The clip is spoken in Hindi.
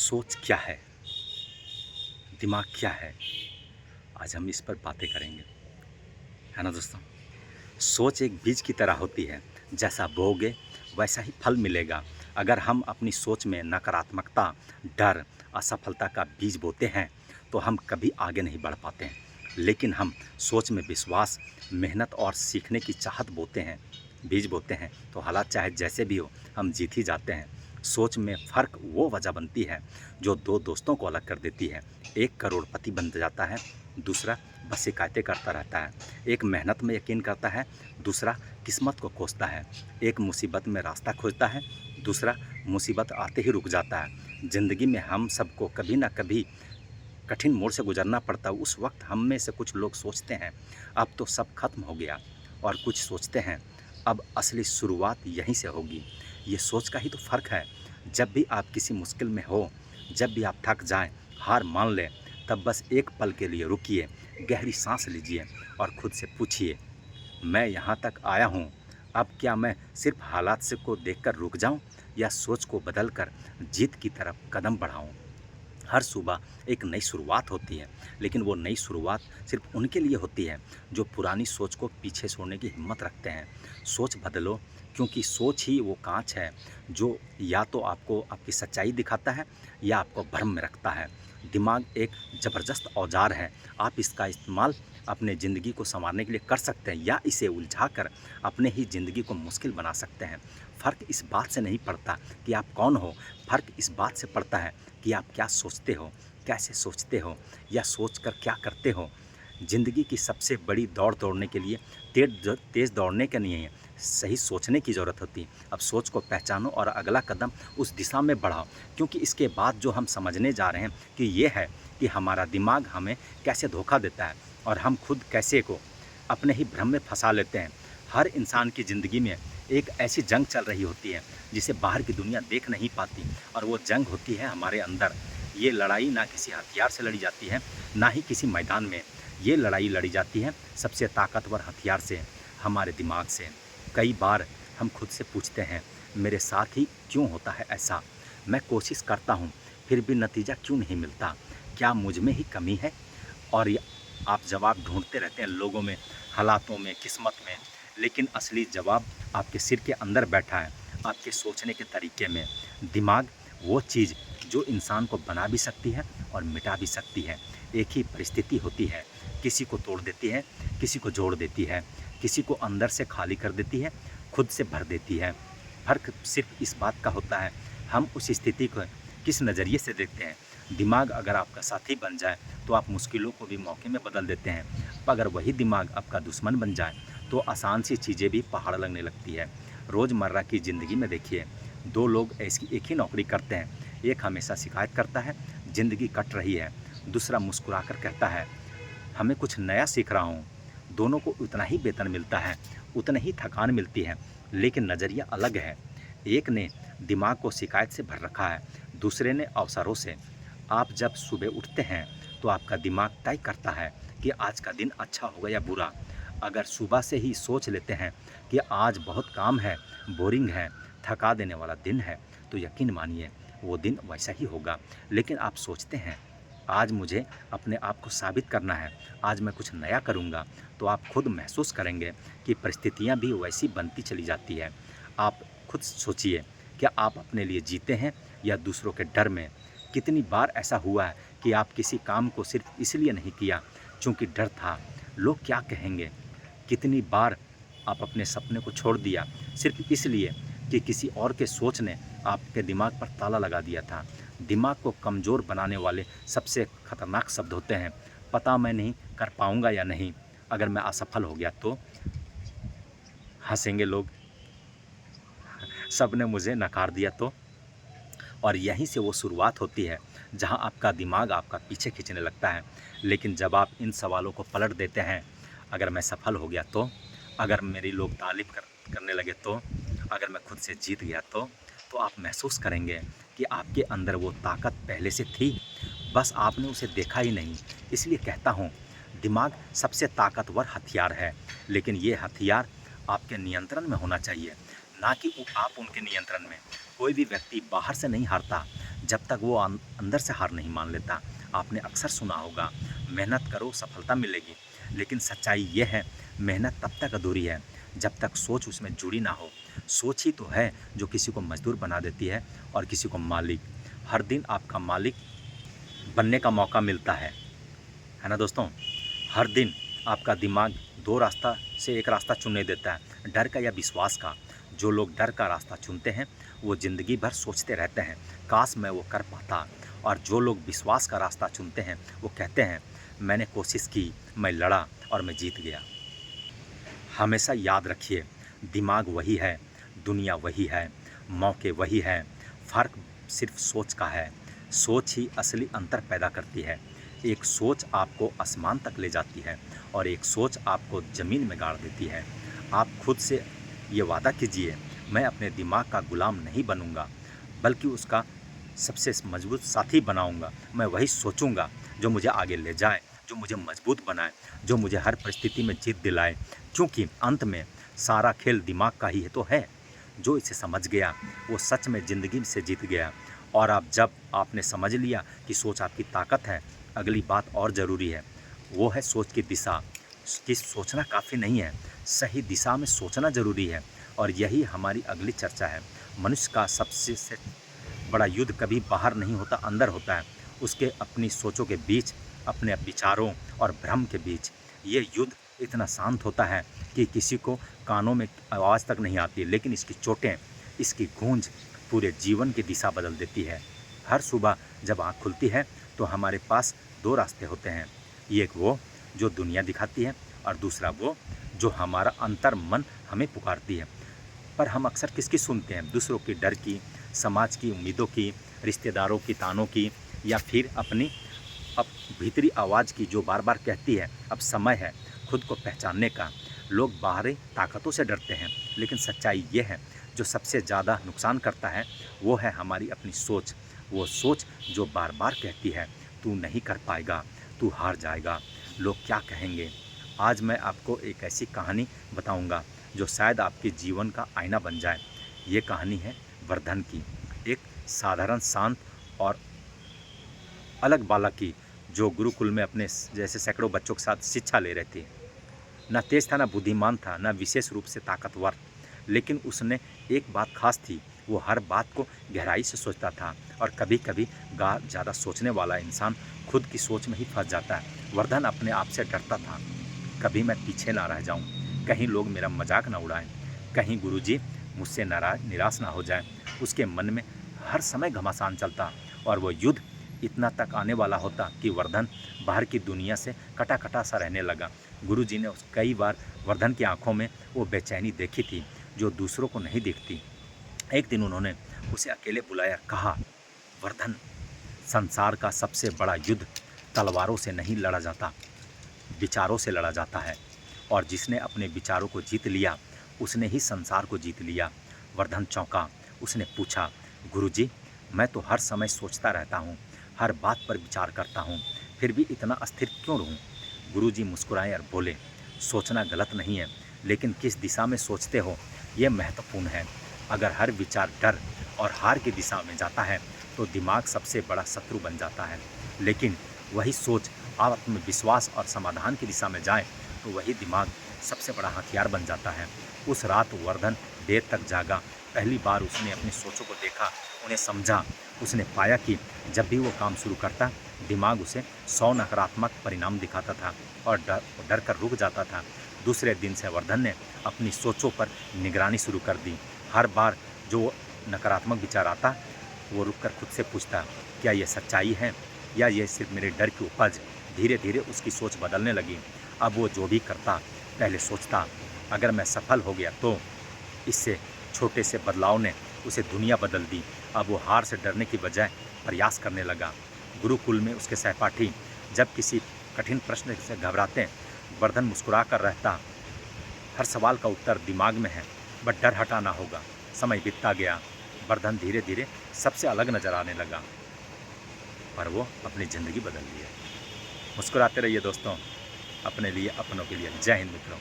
सोच क्या है? दिमाग क्या है? आज हम इस पर बातें करेंगे, है ना दोस्तों? सोच एक बीज की तरह होती है, जैसा बोओगे वैसा ही फल मिलेगा। अगर हम अपनी सोच में नकारात्मकता, डर, असफलता का बीज बोते हैं, तो हम कभी आगे नहीं बढ़ पाते हैं। लेकिन हम सोच में विश्वास, मेहनत और सीखने की चाहत बोते हैं, बीज बोते हैं, तो हालात चाहे जैसे भी हो, हम जीत ही जाते हैं। सोच में फ़र्क वो वजह बनती है, जो दो दोस्तों को अलग कर देती है। एक करोड़पति बन जाता है, दूसरा बस शिकायतें करता रहता है। एक मेहनत में यकीन करता है, दूसरा किस्मत को कोसता है। एक मुसीबत में रास्ता खोजता है, दूसरा मुसीबत आते ही रुक जाता है। ज़िंदगी में हम सबको कभी ना कभी कठिन मोड़ से गुजरना पड़ता है। उस वक्त हम में से कुछ लोग सोचते हैं, अब तो सब खत्म हो गया, और कुछ सोचते हैं, अब असली शुरुआत यहीं से होगी। ये सोच का ही तो फ़र्क है। जब भी आप किसी मुश्किल में हो, जब भी आप थक जाएं, हार मान लें, तब बस एक पल के लिए रुकिए, गहरी सांस लीजिए और खुद से पूछिए, मैं यहाँ तक आया हूँ, अब क्या मैं सिर्फ हालात से को देखकर रुक जाऊँ, या सोच को बदलकर जीत की तरफ कदम बढ़ाऊँ। हर सुबह एक नई शुरुआत होती है, लेकिन वो नई शुरुआत सिर्फ उनके लिए होती है जो पुरानी सोच को पीछे छोड़ने की हिम्मत रखते हैं। सोच बदलो, क्योंकि सोच ही वो कांच है जो या तो आपको आपकी सच्चाई दिखाता है या आपको भ्रम में रखता है। दिमाग एक ज़बरदस्त औजार है। आप इसका इस्तेमाल अपने ज़िंदगी को संवारने के लिए कर सकते हैं, या इसे उलझाकर अपने ही ज़िंदगी को मुश्किल बना सकते हैं। फ़र्क इस बात से नहीं पड़ता कि आप कौन हो, फ़र्क इस बात से पड़ता है कि आप क्या सोचते हो, कैसे सोचते हो, या सोचकर क्या करते हो। ज़िंदगी की सबसे बड़ी दौड़ दौड़ने के लिए तेज़ दौड़ने का नहीं है, सही सोचने की ज़रूरत होती है। अब सोच को पहचानो और अगला कदम उस दिशा में बढ़ाओ, क्योंकि इसके बाद जो हम समझने जा रहे हैं कि ये है कि हमारा दिमाग हमें कैसे धोखा देता है और हम खुद कैसे को अपने ही भ्रम में फंसा लेते हैं। हर इंसान की ज़िंदगी में एक ऐसी जंग चल रही होती है जिसे बाहर की दुनिया देख नहीं पाती, और वो जंग होती है हमारे अंदर। ये लड़ाई ना किसी हथियार से लड़ी जाती है, ना ही किसी मैदान में। ये लड़ाई लड़ी जाती है सबसे ताकतवर हथियार से, हमारे दिमाग से। कई बार हम खुद से पूछते हैं, मेरे साथ ही क्यों होता है ऐसा? मैं कोशिश करता हूँ, फिर भी नतीजा क्यों नहीं मिलता? क्या मुझ में ही कमी है? और ये आप जवाब ढूँढते रहते हैं लोगों में, हालातों में, किस्मत में, लेकिन असली जवाब आपके सिर के अंदर बैठा है, आपके सोचने के तरीके में। दिमाग वो चीज़ जो इंसान को बना भी सकती है और मिटा भी सकती है। एक ही परिस्थिति होती है, किसी को तोड़ देती है, किसी को जोड़ देती है, किसी को अंदर से खाली कर देती है, खुद से भर देती है। फ़र्क सिर्फ इस बात का होता है, हम उस स्थिति को किस नज़रिए से देखते हैं। दिमाग अगर आपका साथी बन जाए तो आप मुश्किलों को भी मौके में बदल देते हैं। अगर वही दिमाग आपका दुश्मन बन जाए तो आसान सी चीज़ें भी पहाड़ लगने लगती है। रोज़मर्रा की ज़िंदगी में देखिए, दो लोग ऐसी एक ही नौकरी करते हैं। एक हमेशा शिकायत करता है, ज़िंदगी कट रही है। दूसरा मुस्कुराकर कहता है, हमें कुछ नया सीख रहा हूँ। दोनों को उतना ही वेतन मिलता है, उतनी ही थकान मिलती है, लेकिन नज़रिया अलग है। एक ने दिमाग को शिकायत से भर रखा है, दूसरे ने अवसरों से। आप जब सुबह उठते हैं तो आपका दिमाग तय करता है कि आज का दिन अच्छा होगा या बुरा। अगर सुबह से ही सोच लेते हैं कि आज बहुत काम है, बोरिंग है, थका देने वाला दिन है, तो यकीन मानिए वो दिन वैसा ही होगा। लेकिन आप सोचते हैं, आज मुझे अपने आप को साबित करना है, आज मैं कुछ नया करूँगा, तो आप खुद महसूस करेंगे कि परिस्थितियाँ भी वैसी बनती चली जाती है। आप खुद सोचिए, क्या आप अपने लिए जीते हैं या दूसरों के डर में? कितनी बार ऐसा हुआ है कि आप किसी काम को सिर्फ इसलिए नहीं किया क्योंकि डर था, लोग क्या कहेंगे? कितनी बार आप अपने सपने को छोड़ दिया सिर्फ इसलिए कि किसी और के सोच ने आपके दिमाग पर ताला लगा दिया था। दिमाग को कमज़ोर बनाने वाले सबसे खतरनाक शब्द होते हैं, पता मैं नहीं कर पाऊँगा या नहीं, अगर मैं असफल हो गया तो हँसेंगे लोग, सबने मुझे नकार दिया तो। और यहीं से वो शुरुआत होती है जहाँ आपका दिमाग आपका पीछे खींचने लगता है। लेकिन जब आप इन सवालों को पलट देते हैं, अगर मैं सफल हो गया तो, अगर मेरी लोग तारीफ करने लगे तो, अगर मैं खुद से जीत गया तो आप महसूस करेंगे कि आपके अंदर वो ताकत पहले से थी, बस आपने उसे देखा ही नहीं। इसलिए कहता हूँ, दिमाग सबसे ताकतवर हथियार है, लेकिन ये हथियार आपके नियंत्रण में होना चाहिए, ना कि आप उनके नियंत्रण में। कोई भी व्यक्ति बाहर से नहीं हारता, जब तक वो अंदर से हार नहीं मान लेता। आपने अक्सर सुना होगा, मेहनत करो सफलता मिलेगी, लेकिन सच्चाई ये है, मेहनत तब तक अधूरी है जब तक सोच उसमें जुड़ी ना हो। सोच ही तो है जो किसी को मजदूर बना देती है और किसी को मालिक। हर दिन आपका मालिक बनने का मौका मिलता है ना दोस्तों? हर दिन आपका दिमाग दो रास्ता से एक रास्ता चुनने देता है, डर का या विश्वास का। जो लोग डर का रास्ता चुनते हैं वो ज़िंदगी भर सोचते रहते हैं, काश मैं वो कर पाता। और जो लोग विश्वास का रास्ता चुनते हैं वो कहते हैं, मैंने कोशिश की, मैं लड़ा और मैं जीत गया। हमेशा याद रखिए, दिमाग वही है, दुनिया वही है, मौके वही हैं, फ़र्क सिर्फ सोच का है। सोच ही असली अंतर पैदा करती है। एक सोच आपको आसमान तक ले जाती है और एक सोच आपको ज़मीन में गाड़ देती है। आप खुद से ये वादा कीजिए, मैं अपने दिमाग का गुलाम नहीं बनूंगा, बल्कि उसका सबसे मजबूत साथी बनाऊंगा। मैं वही सोचूंगा जो मुझे आगे ले जाए, जो मुझे मजबूत बनाए, जो मुझे हर परिस्थिति में जीत दिलाए। क्योंकि अंत में सारा खेल दिमाग का ही तो है। जो इसे समझ गया वो सच में ज़िंदगी से जीत गया। और अब जब आपने समझ लिया कि सोच आपकी ताकत है, अगली बात और ज़रूरी है, वो है सोच की दिशा। कि सोचना काफ़ी नहीं है, सही दिशा में सोचना ज़रूरी है। और यही हमारी अगली चर्चा है। मनुष्य का सबसे बड़ा युद्ध कभी बाहर नहीं होता, अंदर होता है। उसके अपनी सोचों के बीच, अपने विचारों और भ्रम के बीच। ये युद्ध इतना शांत होता है कि किसी को कानों में आवाज़ तक नहीं आती, लेकिन इसकी चोटें, इसकी गूंज पूरे जीवन की दिशा बदल देती है। हर सुबह जब आँख खुलती है तो हमारे पास दो रास्ते होते हैं, एक वो जो दुनिया दिखाती है और दूसरा वो जो हमारा अंतर मन हमें पुकारती है। पर हम अक्सर किसकी सुनते हैं? दूसरों की डर की, समाज की उम्मीदों की, रिश्तेदारों की तानों की, या फिर अपनी भीतरी आवाज़ की जो बार बार कहती है अब समय है खुद को पहचानने का। लोग बाहरी ताकतों से डरते हैं, लेकिन सच्चाई ये है, जो सबसे ज़्यादा नुकसान करता है वो है हमारी अपनी सोच। वो सोच जो बार बार कहती है, तू नहीं कर पाएगा, तू हार जाएगा, लोग क्या कहेंगे। आज मैं आपको एक ऐसी कहानी बताऊंगा जो शायद आपके जीवन का आईना बन जाए। ये कहानी है वर्धन की, एक साधारण, शांत और अलग बालक की, जो गुरुकुल में अपने जैसे सैकड़ों बच्चों के साथ शिक्षा ले रहे थे। ना तेज था, ना बुद्धिमान था, ना विशेष रूप से ताकतवर, लेकिन उसने एक बात खास थी, वो हर बात को गहराई से सोचता था। और कभी कभी ज़्यादा सोचने वाला इंसान खुद की सोच में ही फंस जाता है। वर्धन अपने आप से डरता था, कभी मैं पीछे ना रह जाऊं, कहीं लोग मेरा मजाक ना उड़ाएं, कहीं गुरुजी मुझसे निराश ना हो जाए। उसके मन में हर समय घमासान चलता और वो युद्ध इतना तक आने वाला होता कि वर्धन बाहर की दुनिया से कटा कटा सा रहने लगा। गुरुजी ने कई बार वर्धन की आंखों में वो बेचैनी देखी थी जो दूसरों को नहीं दिखती। एक दिन उन्होंने उसे अकेले बुलाया, कहा, वर्धन, संसार का सबसे बड़ा युद्ध तलवारों से नहीं लड़ा जाता, विचारों से लड़ा जाता है। और जिसने अपने विचारों को जीत लिया उसने ही संसार को जीत लिया। वर्धन चौंका। उसने पूछा, गुरुजी, मैं तो हर समय सोचता रहता हूँ, हर बात पर विचार करता हूँ, फिर भी इतना अस्थिर क्यों रहूँ? गुरुजी मुस्कुराए और बोले, सोचना गलत नहीं है, लेकिन किस दिशा में सोचते हो ये महत्वपूर्ण है। अगर हर विचार डर और हार की दिशा में जाता है तो दिमाग सबसे बड़ा शत्रु बन जाता है। लेकिन वही सोच आत्मविश्वास और समाधान की दिशा में जाए तो वही दिमाग सबसे बड़ा हथियार बन जाता है। उस रात वर्धन देर तक जागा। पहली बार उसने अपनी सोचों को देखा, उन्हें समझा। उसने पाया कि जब भी वो काम शुरू करता, दिमाग उसे 100 नकारात्मक परिणाम दिखाता था और डर कर रुक जाता था। दूसरे दिन से वर्धन ने अपनी सोचों पर निगरानी शुरू कर दी। हर बार जो नकारात्मक विचार आता, वो रुक कर खुद से पूछता, क्या ये सच्चाई है या ये सिर्फ मेरे डर की उपज? धीरे धीरे उसकी सोच बदलने लगी। अब वो जो भी करता, पहले सोचता, अगर मैं सफल हो गया तो। इससे छोटे से बदलाव ने उसे दुनिया बदल दी। अब वो हार से डरने की बजाय प्रयास करने लगा। गुरुकुल में उसके सहपाठी जब किसी कठिन प्रश्न से घबराते, वर्धन मुस्कुरा कर रहता, हर सवाल का उत्तर दिमाग में है, बट डर हटाना होगा। समय बीतता गया, वर्धन धीरे धीरे सबसे अलग नजर आने लगा, पर वो अपनी ज़िंदगी बदल ली है। मुस्कुराते रहिए दोस्तों, अपने लिए, अपनों के लिए। जय हिंद मित्रों।